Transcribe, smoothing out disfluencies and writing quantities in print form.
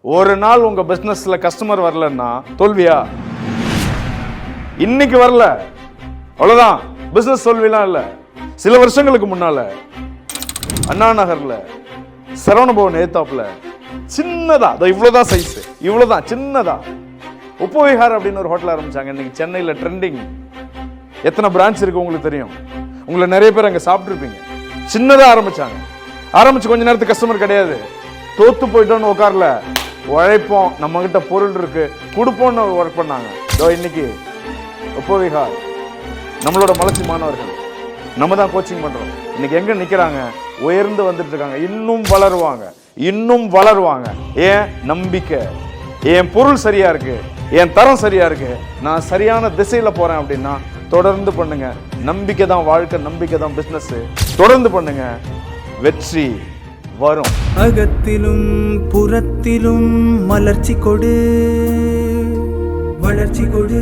ஒரு நாள் உங்க பிசினஸ்ல கஸ்டமர் வரலன்னா தோல்வியா? இன்னைக்கு வரல அவ்வளவுதான் பிசினஸ் தோல்விலாம் இல்ல. சில வருஷங்களுக்கு முன்னால அண்ணா நகர்ல சரவணபவன் ஏத்தாப்புல சின்னதா இவ்வளவுதான் சைஸ், இவ்வளவுதான் சின்னதா உப்பவிஹார் அப்படின்னு ஒரு ஹோட்டல் ஆரம்பிச்சாங்க. இன்னைக்கு சென்னையில ட்ரெண்டிங். எத்தனை பிரான்ச் இருக்கு உங்களுக்கு தெரியும்? உங்களை நிறைய பேர் அங்க சாப்பிட்டுருப்பீங்க. சின்னதா ஆரம்பிச்சு கொஞ்ச நேரத்துக்கு கஸ்டமர் கிடையாது. தோத்து போயிட்டோன்னு உட்கார்ல, உழைப்போம், நம்ம கிட்ட பொருள் இருக்கு, கொடுப்போம்னு ஒர்க் பண்ணாங்க. இன்னைக்கு உப்பவிஹார் நம்மளோட மலர்ச்சி மாணவர்கள், நம்ம தான் கோச்சிங் பண்றோம். இன்னைக்கு எங்க நிக்கிறாங்க? உயர்ந்து வந்துட்டு இருக்காங்க. இன்னும் வளருவாங்க. ஏன்? நம்பிக்கை. என் பொருள் சரியா இருக்கு, என் தரம் சரியா இருக்கு, நான் சரியான திசையில போறேன் அப்படின்னா தொடர்ந்து பண்ணுங்க. நம்பிக்கை தான் வாழ்க்கை, நம்பிக்கை தான் பிசினஸ். தொடர்ந்து பண்ணுங்க, வெற்றி வரும். அகத்திலும் புறத்திலும் மலர்ச்சி கொடு, வளர்ச்சி கொடு.